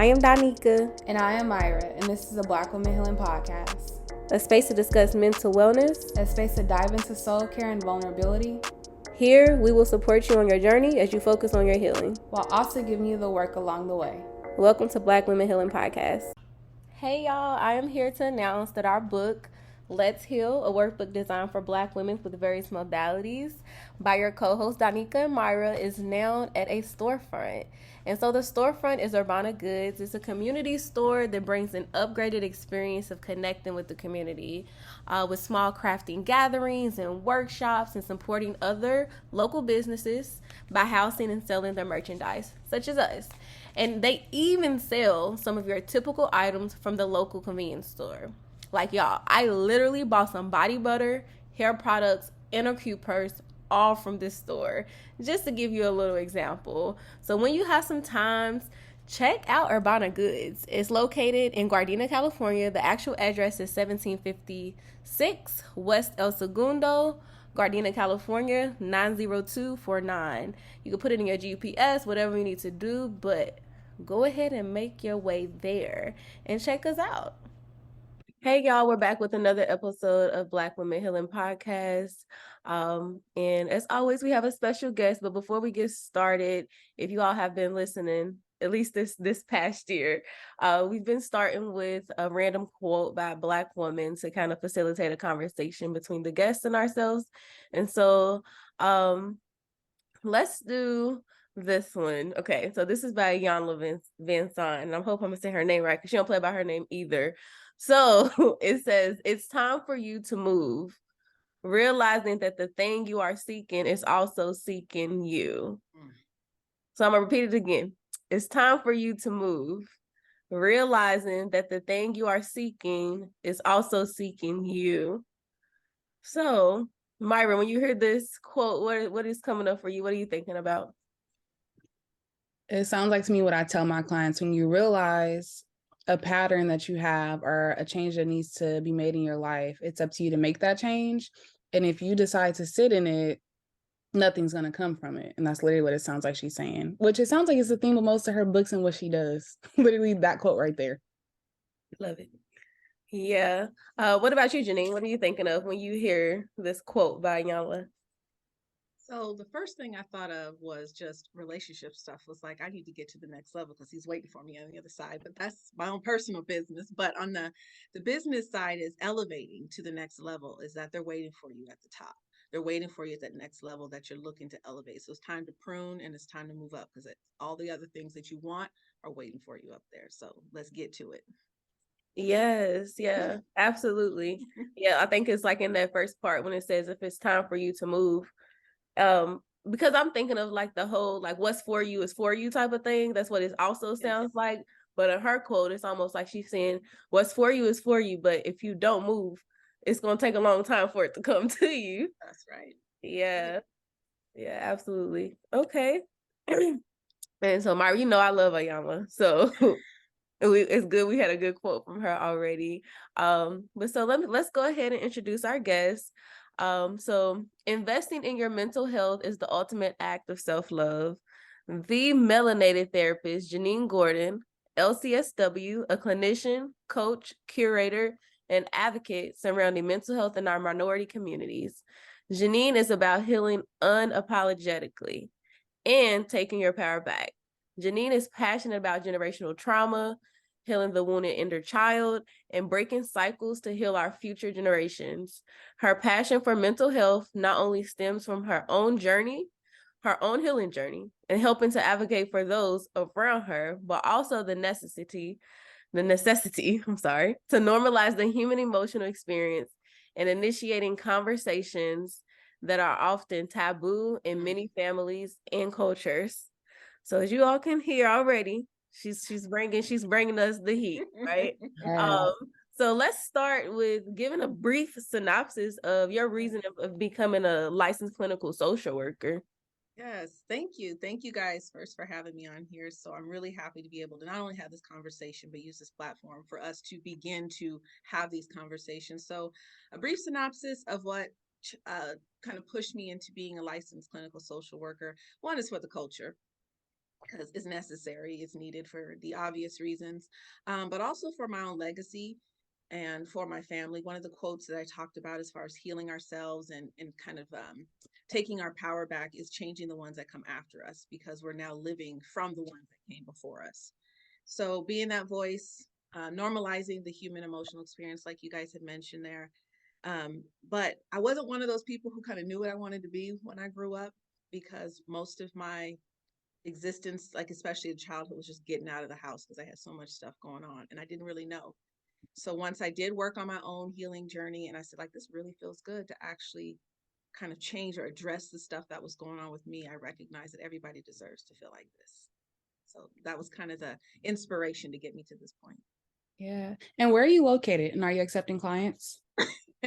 I am Danica. And I am Myra, and this is a Black Women Healing Podcast. A space to discuss mental wellness. A space to dive into soul care and vulnerability. Here, we will support you on your journey as you focus on your healing, while also giving you the work along the way. Welcome to Black Women Healing Podcast. Hey y'all, I am here to announce that our book, Let's Heal, a workbook designed for Black women with various modalities by your co-hosts Danica and Myra, is now at a storefront. And so the storefront is Urbana Goods. It's a community store that brings an upgraded experience of connecting with the community with small crafting gatherings and workshops and supporting other local businesses by housing and selling their merchandise, such as us. And they even sell some of your typical items from the local convenience store. Like y'all, I literally bought some body butter, hair products, and a cute purse all from this store, just to give you a little example. So when you have some times, check out Urbana Goods. It's located in Gardena, California. The actual address is 1756 West El Segundo, Gardena, California, 90249. You can put it in your GPS, whatever you need to do, but go ahead and make your way there and check us out. Hey y'all, we're back with another episode of Black Women Healing Podcast. And as always, we have a special guest. But before we get started, if you all have been listening, at least this past year, we've been starting with a random quote by a Black woman to kind of facilitate a conversation between the guests and ourselves. And so let's do this one. Okay, so this is by Geanene Gordon, and I hope I'm saying her name right because she don't play by her name either. So it says, it's time for you to move, realizing that the thing you are seeking is also seeking you. So I'm going to repeat it again. It's time for you to move, realizing that the thing you are seeking is also seeking you. So, Myra, when you hear this quote, what is coming up for you? What are you thinking about? It sounds like to me what I tell my clients: when you realize a pattern that you have or a change that needs to be made in your life, it's up to you to make that change. And if you decide to sit in it, nothing's going to come from it. And that's literally what it sounds like she's saying, which it sounds like it's the theme of most of her books and what she does. Literally that quote right there. Love it. Yeah. What about you, Geanene? What are you thinking of when you hear this quote by Geanene? So the first thing I thought of was just relationship stuff. Was like, I need to get to the next level because he's waiting for me on the other side. But that's my own personal business. But on the business side is elevating to the next level, is that they're waiting for you at the top. They're waiting for you at that next level that you're looking to elevate. So it's time to prune and it's time to move up because all the other things that you want are waiting for you up there. So let's get to it. Yes, yeah, absolutely. Yeah, I think it's like in that first part when it says if it's time for you to move. Because I'm thinking of like the whole like what's for you is for you type of thing. That's what it also sounds like. But in her quote, it's almost like she's saying what's for you is for you, but if you don't move, it's gonna take a long time for it to come to you. That's right. Yeah, absolutely. Okay. And so Myra, I love Ayama, so it's good we had a good quote from her already. But so let's go ahead and introduce our guest. So investing in your mental health is the ultimate act of self-love. The Melanated therapist, Geanene Gordon, LCSW, a clinician, coach, curator, and advocate surrounding mental health in our minority communities. Geanene is about healing unapologetically and taking your power back. Geanene is passionate about generational trauma, healing the wounded inner child, and breaking cycles to heal our future generations. Her passion for mental health not only stems from her own journey, her own healing journey, and helping to advocate for those around her, but also the necessity, to normalize the human emotional experience and initiating conversations that are often taboo in many families and cultures. So as you all can hear already, she's bringing us the heat, right? So let's start with giving a brief synopsis of your reason of becoming a licensed clinical social worker. Yes, thank you. Thank you guys first for having me on here. So I'm really happy to be able to not only have this conversation, but use this platform for us to begin to have these conversations. So a brief synopsis of what kind of pushed me into being a licensed clinical social worker. One is for the culture. because it's necessary, it's needed for the obvious reasons, but also for my own legacy and for my family. One of the quotes that I talked about as far as healing ourselves and kind of taking our power back is changing the ones that come after us, because we're now living from the ones that came before us. So being that voice, normalizing the human emotional experience, like you guys had mentioned there. But I wasn't one of those people who kind of knew what I wanted to be when I grew up, because most of my existence, like especially in childhood, was just getting out of the house because I had so much stuff going on and I didn't really know. So once I did work on my own healing journey, and I said, like, this really feels good to actually kind of change or address the stuff that was going on with me, I recognize that everybody deserves to feel like this. So that was kind of the inspiration to get me to this point. Yeah. And where are you located? And are you accepting clients?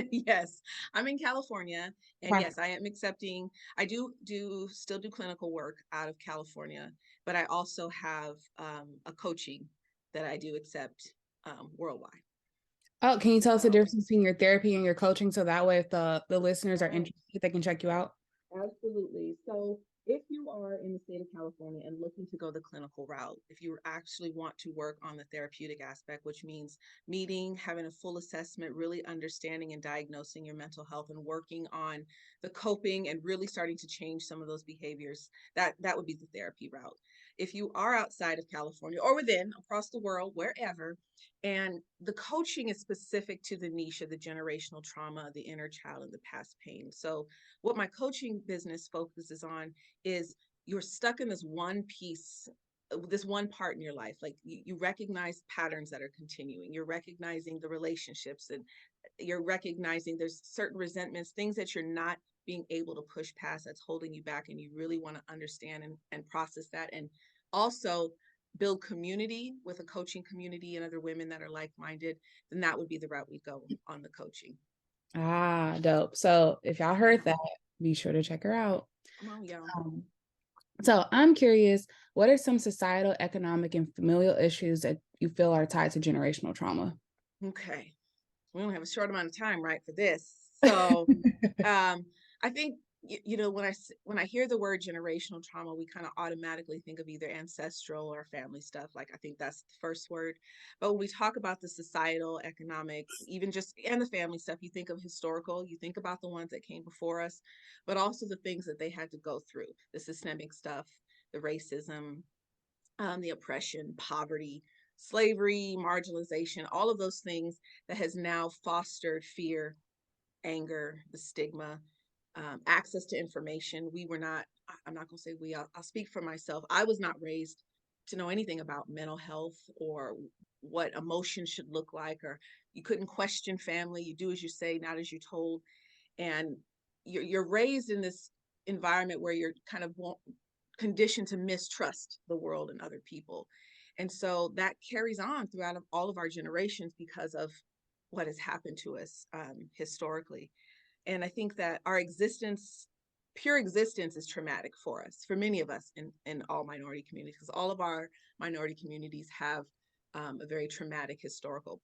Yes, I'm in California, and Wow. yes, I am accepting. I still do clinical work out of California, but I also have a coaching that I do accept worldwide. Oh, can you tell us the So difference between your therapy and your coaching, so that way if the listeners are interested, they can check you out? absolutely. So if you are in the state of California and looking to go the clinical route, if you actually want to work on the therapeutic aspect, which means meeting, having a full assessment, really understanding and diagnosing your mental health and working on the coping and really starting to change some of those behaviors, that would be the therapy route. If you are outside of California or within, across the world, wherever, and the coaching is specific to the niche of the generational trauma, the inner child, and the past pain. So what my coaching business focuses on is you're stuck in this one piece, this one part in your life. Like you recognize patterns that are continuing. You're recognizing the relationships, and you're recognizing there's certain resentments, things that you're not being able to push past that's holding you back. And you really want to understand and process that. And also build community with a coaching community and other women that are like-minded, then that would be the route we go on the coaching. Ah, dope. So if y'all heard that, be sure to check her out. Come on, y'all. So I'm curious, what are some societal, economic, and familial issues that you feel are tied to generational trauma? Okay. We only have a short amount of time, right, for this. So I think, when I hear the word generational trauma, we kind of automatically think of either ancestral or family stuff. Like, I think that's the first word. But when we talk about the societal, economic, even just, and the family stuff, you think of historical, you think about the ones that came before us, but also the things that they had to go through, the systemic stuff, the racism, the oppression, poverty, slavery, marginalization, all of those things that has now fostered fear, anger, the stigma, access to information. We were not, I'm not going to say we, I'll speak for myself. I was not raised to know anything about mental health or what emotion should look like, or you couldn't question family. You do as you say, not as you're told. And you're raised in this environment where you're kind of conditioned to mistrust the world and other people. And so that carries on throughout all of our generations because of what has happened to us historically. And I think that our existence, pure existence, is traumatic for us, for many of us in all minority communities, because all of our minority communities have a very traumatic historical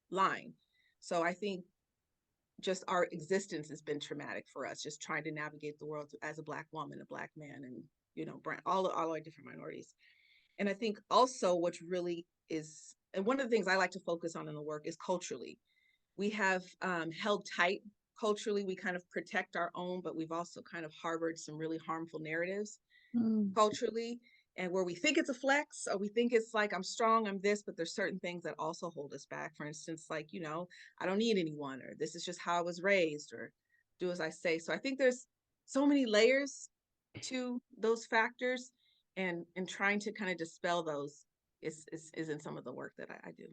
line. So I think just our existence has been traumatic for us, just trying to navigate the world as a Black woman, a Black man, and all our different minorities. And I think also what's really is, and one of the things I like to focus on in the work is culturally. We have held tight culturally. We kind of protect our own, but we've also kind of harbored some really harmful narratives culturally, and where we think it's a flex, or we think it's like, I'm strong, I'm this, but there's certain things that also hold us back. For instance, like, I don't need anyone, or this is just how I was raised, or do as I say. So I think there's so many layers to those factors, and trying to kind of dispel those is in some of the work that I do.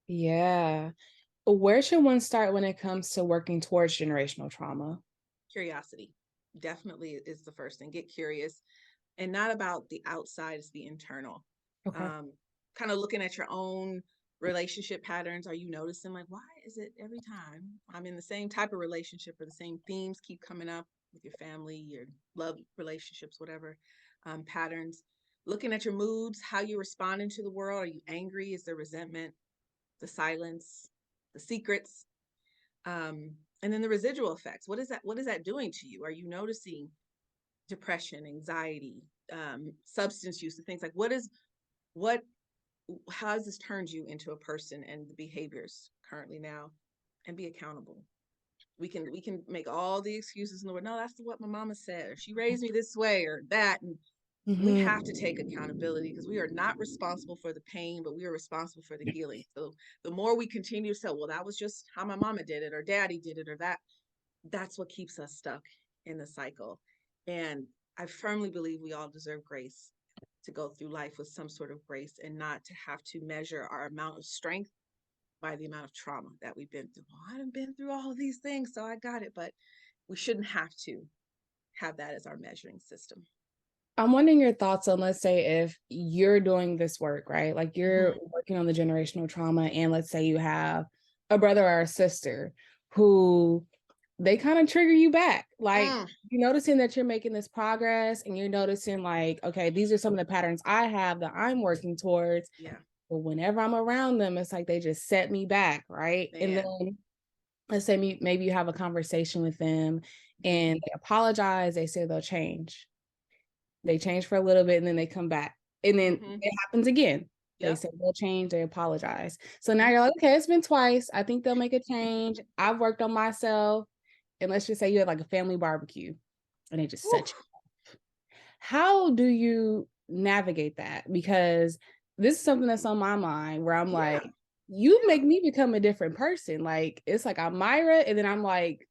Yeah. Where should one start when it comes to working towards generational trauma? Curiosity definitely is the first thing. Get curious, and not about the outside, it's the internal. Okay. Kind of looking at your own relationship patterns. Are you noticing, like, why is it every time I'm in the same type of relationship, or the same themes keep coming up with your family, your love relationships, whatever, patterns? Looking at your moods, how you're responding to the world. Are you angry? Is there resentment? The silence, the secrets, and then the residual effects. What is that doing to you? Are you noticing depression, anxiety, substance use, the things like how has this turned you into a person and the behaviors currently now, and be accountable. We can make all the excuses in the world. No, that's what my mama said, or she raised me this way or that. And we have to take accountability, because we are not responsible for the pain, but we are responsible for the healing. So the more we continue to say, well, that was just how my mama did it, or daddy did it, or that's what keeps us stuck in the cycle. And I firmly believe we all deserve grace, to go through life with some sort of grace, and not to have to measure our amount of strength by the amount of trauma that we've been through. Well, I haven't been through all of these things, so I got it. But we shouldn't have to have that as our measuring system. I'm wondering your thoughts on, let's say, if you're doing this work, right? Like you're working on the generational trauma, and let's say you have a brother or a sister who they kind of trigger you back. Like you're noticing that you're making this progress, and you're noticing like, okay, these are some of the patterns I have that I'm working towards. Yeah. But whenever I'm around them, it's like they just set me back, right? Man. And then let's say maybe you have a conversation with them and they apologize, they say they'll change. They change for a little bit and then they come back. And then it happens again. They say they'll change, they apologize. So now you're like, okay, it's been twice. I think they'll make a change. I've worked on myself. And let's just say you had like a family barbecue and they just set you up. How do you navigate that? Because this is something that's on my mind, where I'm like, you make me become a different person. Like, it's like I'm Myra, and then I'm like,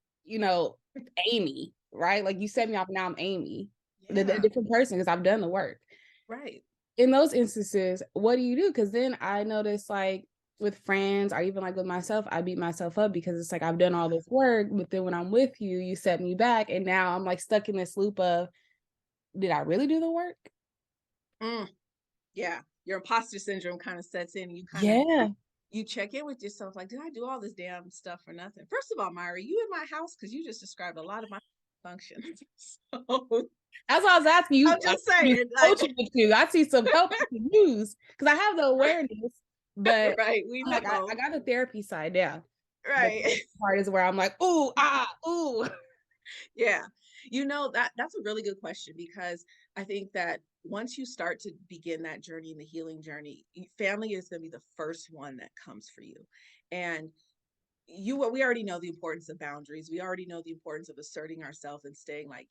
Amy, right? Like you set me off, now I'm Amy, the different person, because I've done the work. Right. In those instances, what do you do? Because then I notice, like with friends, or even like with myself, I beat myself up because it's like I've done all this work, but then when I'm with you, you set me back, and now I'm like stuck in this loop of, did I really do the work? Yeah. Your imposter syndrome kind of sets in. You you check in with yourself, like, did I do all this damn stuff for nothing? First of all, Myra, you in my house? Because you just described a lot of my functions. So that's why I was asking you. I'm just saying, coaching with you. I see some help you can use, because I have the awareness, but right, we know. like I got the therapy side, right. The part is where I'm like, ooh. Yeah. That's a really good question, because I think that once you start to begin that journey, the healing journey, family is going to be the first one that comes for you. And we already know the importance of boundaries. We already know the importance of asserting ourselves and staying like,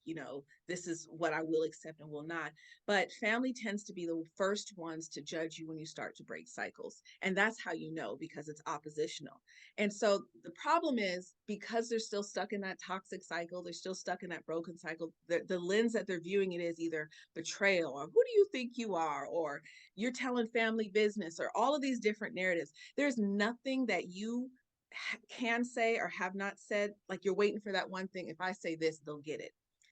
this is what I will accept and will not. But family tends to be the first ones to judge you when you start to break cycles. And that's how you know, because it's oppositional. And so the problem is, because they're still stuck in that toxic cycle, they're still stuck in that broken cycle, the lens that they're viewing it is either betrayal, or who do you think you are, or you're telling family business, or all of these different narratives. There's nothing that you can say or have not said, like you're waiting for that one thing. If I say this, they'll get it.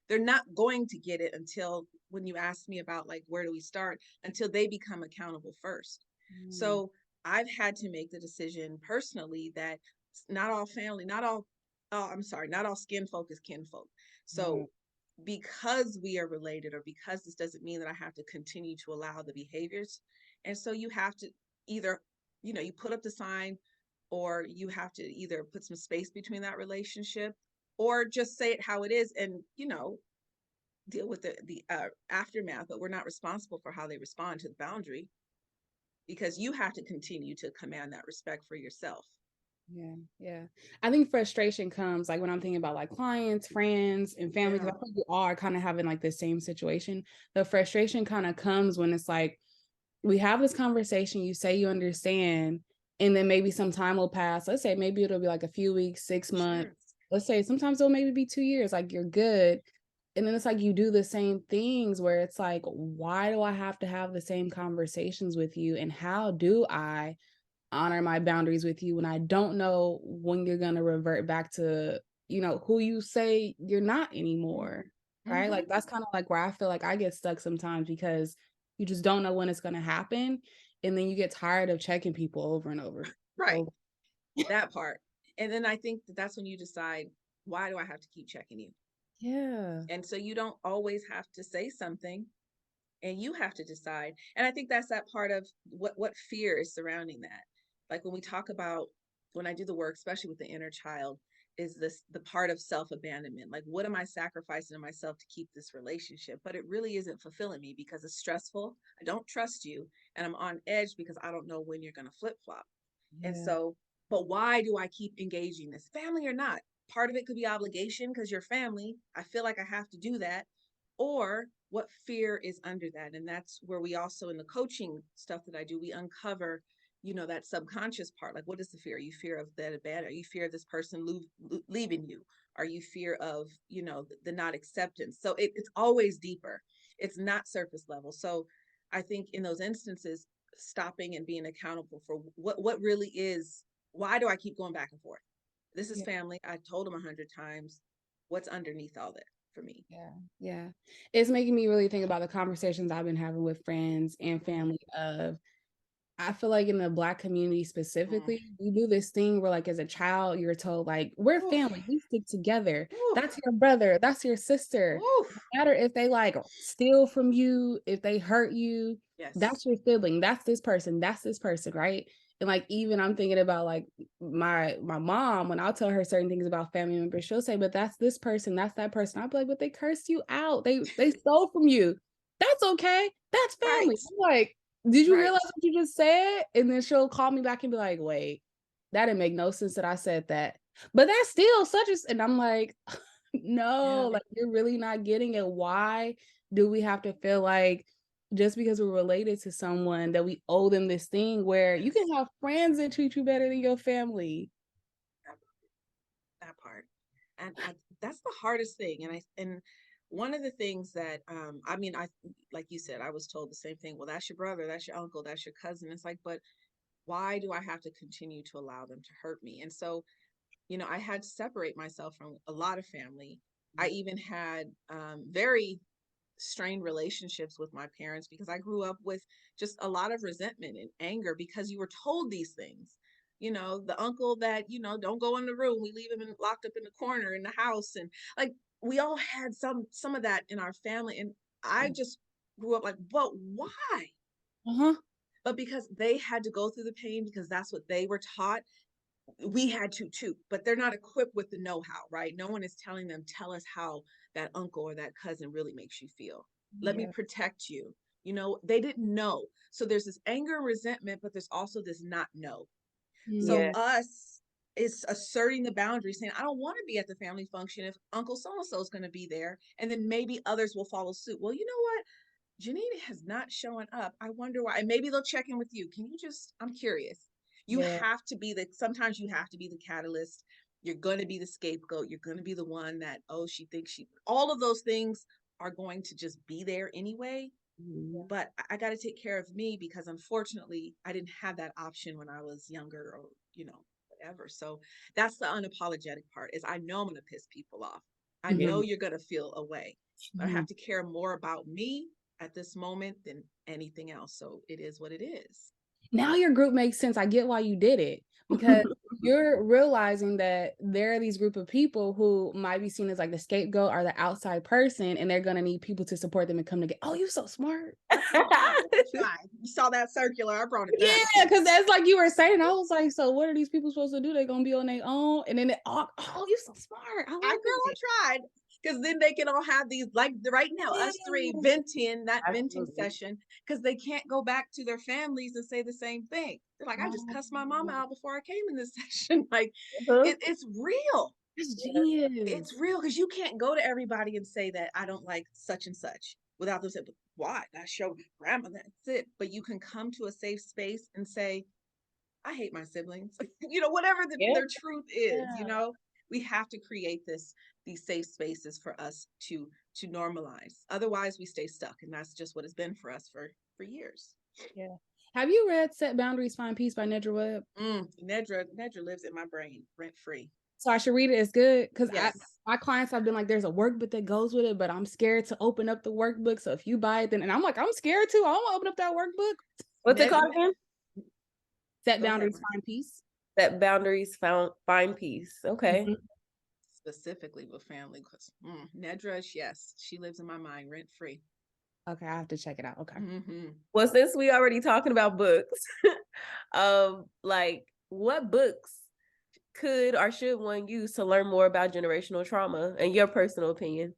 They're not going to get it until, when you ask me about like, where do we start, until they become accountable first. So I've had to make the decision personally that not all family, not all skin folk is kinfolk. So because we are related, or because this doesn't mean that I have to continue to allow the behaviors. And so you have to either, you put up the sign, or you have to either put some space between that relationship, or just say it how it is, and deal with the aftermath. But we're not responsible for how they respond to the boundary, because you have to continue to command that respect for yourself. Yeah. I think frustration comes like when I'm thinking about like clients, friends, and family, because I think we all are kind of having like the same situation. The frustration kind of comes when it's like, we have this conversation, you say you understand, and then maybe some time will pass. Let's say maybe it'll be like a few weeks, 6 months. Let's say sometimes it'll maybe be 2 years, like you're good. And then it's like you do the same things, where it's like, why do I have to have the same conversations with you? And how do I honor my boundaries with you when I don't know when you're going to revert back to, who you say you're not anymore, right? Like that's kind of like where I feel like I get stuck sometimes, because you just don't know when it's going to happen. And then you get tired of checking people over and over. Right. That part. And then I think that's when you decide, why do I have to keep checking you? Yeah. And so you don't always have to say something, and you have to decide. And I think that's that part of what fear is surrounding that. Like when we talk about, when I do the work, especially with the inner child, this the part of self-abandonment? Like, what am I sacrificing in myself to keep this relationship? But it really isn't fulfilling me because it's stressful. I don't trust you, and I'm on edge because I don't know when you're going to flip-flop. And so, but why do I keep engaging this, family or not? Part of it could be obligation because you're family. I feel like I have to do that. Or what fear is under that? And that's where we also, in the coaching stuff that I do, we uncover, that subconscious part. Like, what is the fear? Are you fear of that bad? Are you fear of this person leaving you? Are you fear of, the not acceptance? So it's always deeper. It's not surface level. So I think in those instances, stopping and being accountable for what really is, why do I keep going back and forth? This is family. I told them 100 times. What's underneath all that for me? Yeah. It's making me really think about the conversations I've been having with friends and family of, I feel like in the Black community specifically, we do this thing where, like, as a child, you're told, like, we're family, we stick together. That's your brother, that's your sister. No matter if they like steal from you, if they hurt you, that's your sibling, that's this person, right? And like, even I'm thinking about like my mom, when I'll tell her certain things about family members, she'll say, but that's this person, that's that person. I'll be like, but they cursed you out. They stole from you. That's okay. That's family. Right. I'm like, did you realize what you just said? And then she'll call me back and be like, wait, that didn't make no sense that I said that. But that's still such a, and I'm like, no, like, you're really not getting it. Why do we have to feel like just because we're related to someone that we owe them this thing where you can have friends that treat you better than your family? That part. And that's the hardest thing. And one of the things that, I like you said, I was told the same thing. Well, that's your brother, that's your uncle, that's your cousin. It's like, but why do I have to continue to allow them to hurt me? And so, I had to separate myself from a lot of family. I even had very strained relationships with my parents because I grew up with just a lot of resentment and anger because you were told these things. The uncle that, don't go in the room, we leave him locked up in the corner in the house. And like, we all had some of that in our family. And I just grew up like, but why? But because they had to go through the pain, because that's what they were taught, we had to too. But they're not equipped with the know-how, right? No one is telling them, tell us how that uncle or that cousin really makes you feel. Let me protect you. They didn't know. So there's this anger and resentment, but there's also this not know. So us is asserting the boundary, saying, I don't want to be at the family function if Uncle so-and-so is going to be there. And then maybe others will follow suit. Well, you know what? Geanene has not shown up. I wonder why. And maybe they'll check in with you. I'm curious. Sometimes you have to be the catalyst. You're going to be the scapegoat. You're going to be the one that, she thinks all of those things are going to just be there anyway. But I got to take care of me because unfortunately I didn't have that option when I was younger or, whatever. So that's the unapologetic part is I know I'm going to piss people off. I know you're going to feel away. I have to care more about me at this moment than anything else. So it is what it is. Now your group makes sense. I get why you did it, because you're realizing that there are these group of people who might be seen as like the scapegoat or the outside person, and they're going to need people to support them and come together. Oh, you're so smart. You saw that circular. I brought it back. Yeah, because that's like you were saying. I was like, so what are these people supposed to do? They're going to be on their own. And then, you're so smart. I tried. Because then they can all have these, like right now, us three venting, venting session, because they can't go back to their families and say the same thing. They're like, I just cussed my mom out before I came in this session. Like, it's real. It's genius. It's real because you can't go to everybody and say that I don't like such and such without them saying, but why? I showed grandma, that's it. But you can come to a safe space and say, I hate my siblings. Whatever their truth is, we have to create these safe spaces for us to normalize. Otherwise we stay stuck. And that's just what it's been for us for years. Yeah. Have you read Set Boundaries, Find Peace by Nedra Webb? Nedra lives in my brain rent free. So I should read it. It's good because my clients have been like, there's a workbook that goes with it, but I'm scared to open up the workbook. So if you buy it, then, and I'm like, I'm scared too. I don't want to open up that workbook. What's it called again? Set Boundaries, Find Peace. Set Boundaries, Find Peace. Okay. Specifically with family, because Nedra, yes, she lives in my mind rent free. Okay, I have to check it out. Okay. Well, since we already talking about books, like what books could or should one use to learn more about generational trauma, in your personal opinion?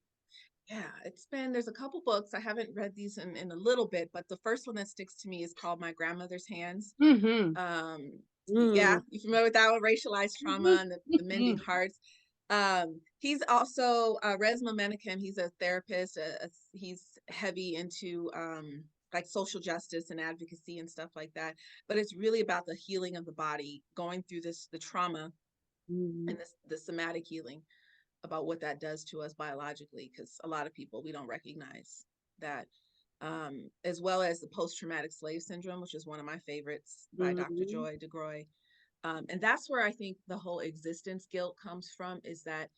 Yeah, there's a couple books. I haven't read these in a little bit, but the first one that sticks to me is called My Grandmother's Hands. Mm-hmm. Yeah, you familiar with that one? Racialized trauma and the Mending hearts. He's also Resma Menachem. He's a therapist. He's heavy into like social justice and advocacy and stuff like that. But it's really about the healing of the body, going through the trauma and the somatic healing, about what that does to us biologically, because a lot of people, we don't recognize that, as well as the post-traumatic slave syndrome, which is one of my favorites by Dr. Joy DeGroy. And that's where I think the whole existence guilt comes from, is that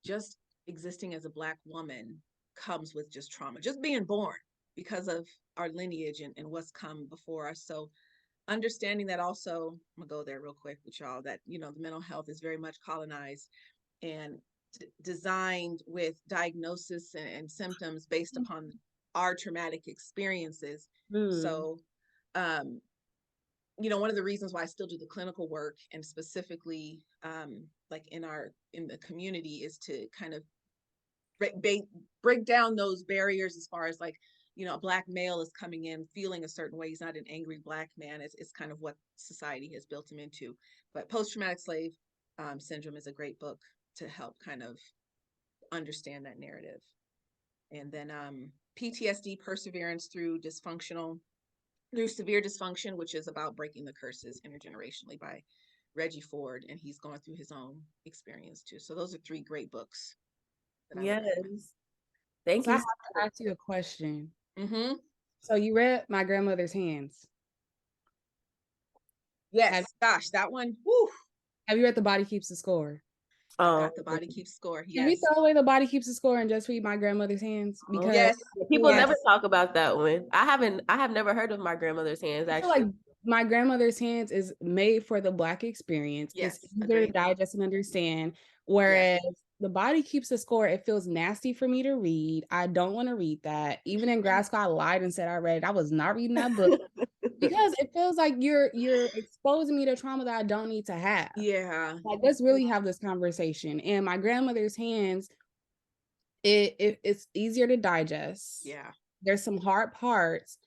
just existing as a Black woman comes with just trauma, just being born, because of our lineage and what's come before us. So understanding that also, I'm gonna go there real quick with y'all, that, the mental health is very much colonized and designed with diagnosis and symptoms based upon our traumatic experiences. So, one of the reasons why I still do the clinical work, and specifically like in the community, is to kind of break down those barriers, as far as like, a Black male is coming in feeling a certain way. He's not an angry Black man. It's kind of what society has built him into. But post-traumatic slave syndrome is a great book to help kind of understand that narrative. And then PTSD, Perseverance Through Severe Dysfunction, which is about breaking the curses intergenerationally, by Reggie Ford, and he's going through his own experience too. So those are 3 great books that I would recommend. Thank So you. I have to ask you a question. Mm-hmm. So you read My Grandmother's Hands? Yes. Gosh, that one. Whew. Have you read The Body Keeps the Score? I got The Body Keeps Score. Yes. Can we throw away The Body Keeps the Score and just read My Grandmother's Hands? Because yes, people never talk about that one. I have never heard of My Grandmother's Hands, actually. I feel like My Grandmother's Hands is made for the Black experience. Yes, it's easier to digest and understand. Whereas Yes. The Body Keeps the Score, it feels nasty for me to read. I don't want to read that. Even in grad school, I lied and said I read it. I was not reading that book because it feels like you're exposing me to trauma that I don't need to have. Yeah. Like, let's really have this conversation. And My Grandmother's Hands, it's easier to digest. Yeah. There's some hard parts,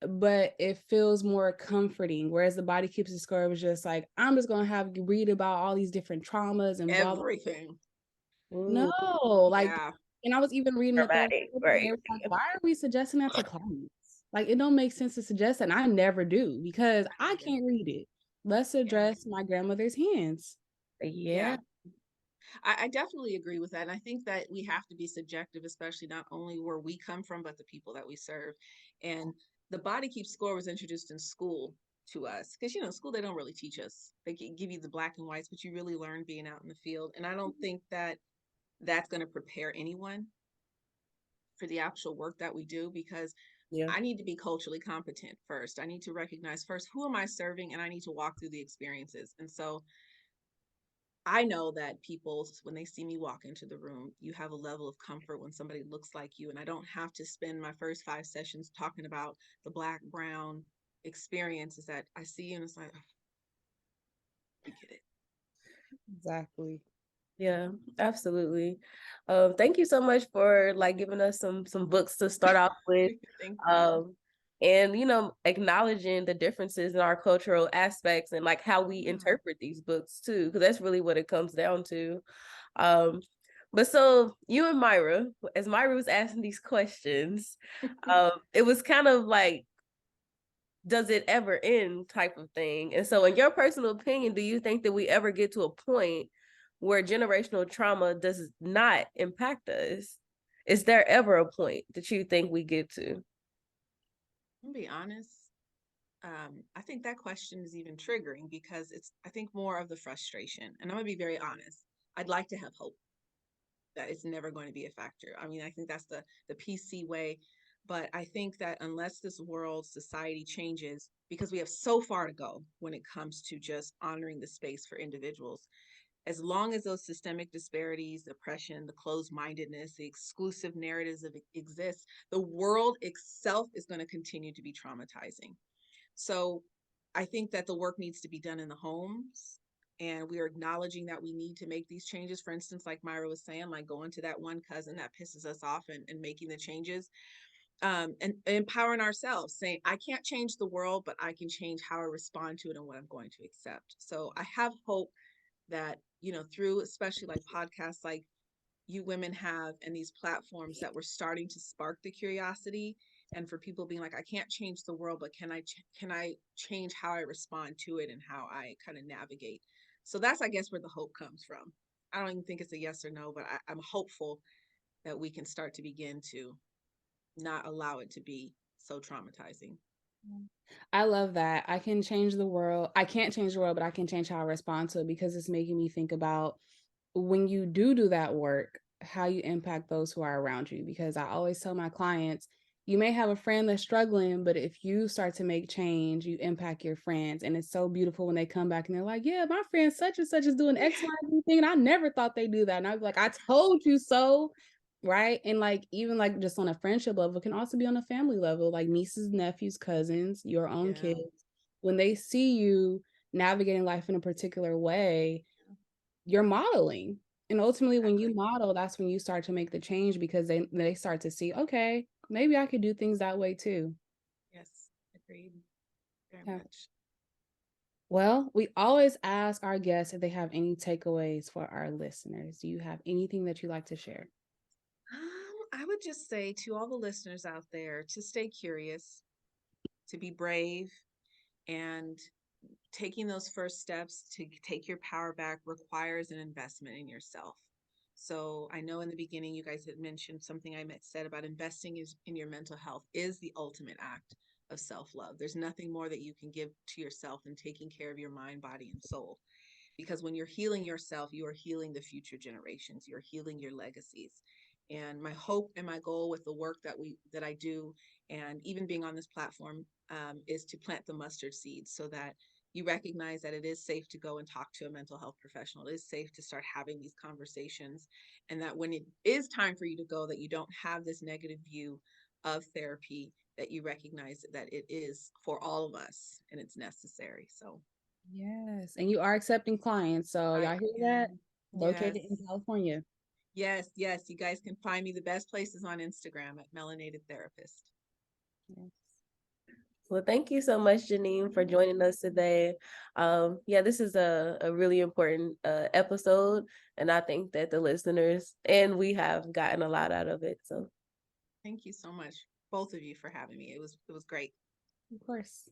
but it feels more comforting. Whereas The Body Keeps the Score was just like, I'm just gonna have you read about all these different traumas and everything. Blah, blah. No, like, Yeah. and I was even reading the third book, right. and they were like, why are we suggesting that to clients? Like, it don't make sense to suggest that, and I never do, because I can't read it. Let's address My Grandmother's Hands. Yeah. I definitely agree with that. And I think that we have to be subjective, especially not only where we come from, but the people that we serve. And The Body Keeps Score was introduced in school to us, because, school, they don't really teach us. They can give you the black and whites, but you really learn being out in the field. And I don't think that that's going to prepare anyone for the actual work that we do, because I need to be culturally competent first. I need to recognize first, who am I serving? And I need to walk through the experiences. And so I know that people, when they see me walk into the room, you have a level of comfort when somebody looks like you. And I don't have to spend my first 5 sessions talking about the Black, brown experiences, that I see you and it's like, oh, we get it. Exactly. Yeah, absolutely. Thank you so much for giving us some books to start off with. And acknowledging the differences in our cultural aspects and how we interpret these books too, because that's really what it comes down to. But so you and Myra, as Myra was asking these questions, it was kind of like, does it ever end type of thing. And so in your personal opinion, do you think that we ever get to a point where generational trauma does not impact us? Is there ever a point that you think we get to? I'm gonna be honest. I think that question is even triggering, because it's, I think, more of the frustration. And I'm gonna be very honest. I'd like to have hope that it's never going to be a factor. I mean, I think that's the PC way. But I think that unless this world, society changes, because we have so far to go when it comes to just honoring the space for individuals, as long as those systemic disparities, oppression, the closed-mindedness, the exclusive narratives of exist, the world itself is going to continue to be traumatizing. So I think that the work needs to be done in the homes. and we are acknowledging that we need to make these changes. For instance, like Myra was saying, like going to that one cousin that pisses us off and making the changes, and empowering ourselves, saying, I can't change the world, but I can change how I respond to it and what I'm going to accept. So I have hope that, through especially like podcasts like you women have and these platforms, that we're starting to spark the curiosity, and for people being like, I can't change the world, but can I change how I respond to it and how I kind of navigate. So that's, I guess, where the hope comes from. I don't even think it's a yes or no, but I'm hopeful that we can start to begin to not allow it to be so traumatizing. I love that. I can change the world. I can't change the world, but I can change how I respond to it, because it's making me think about when you do that work, how you impact those who are around you. Because I always tell my clients, you may have a friend that's struggling, but if you start to make change, you impact your friends. And it's so beautiful when they come back and they're like, yeah, my friend such and such is doing X, Y, Z thing, and I never thought they do that. And I'd be like, I told you so. Right. And like, even like just on a friendship level, it can also be on a family level, like nieces, nephews, cousins, your own kids. When they see you navigating life in a particular way, you're modeling. And ultimately, when you model, that's when you start to make the change, because they start to see, okay, maybe I could do things that way too. Yes, agreed. Very much. Well, we always ask our guests if they have any takeaways for our listeners. Do you have anything that you'd like to share? I would just say to all the listeners out there to stay curious, to be brave, and taking those first steps to take your power back requires an investment in yourself. So I know in the beginning you guys had mentioned something I said about investing in your mental health is the ultimate act of self-love. There's nothing more that you can give to yourself than taking care of your mind, body, and soul. Because when you're healing yourself, you are healing the future generations. You're healing your legacies. And my hope and my goal with the work that I do, and even being on this platform, is to plant the mustard seeds so that you recognize that it is safe to go and talk to a mental health professional. It is safe to start having these conversations, and that when it is time for you to go, that you don't have this negative view of therapy, that you recognize that it is for all of us and it's necessary. So yes. And you are accepting clients. So y'all hear that? Located in California. Yes. You guys can find me. The best places on Instagram at Melanated Therapist. Yes. Well, thank you so much, Geanene, for joining us today. This is a really important episode, and I think that the listeners and we have gotten a lot out of it. So thank you so much, both of you, for having me. It was great. Of course.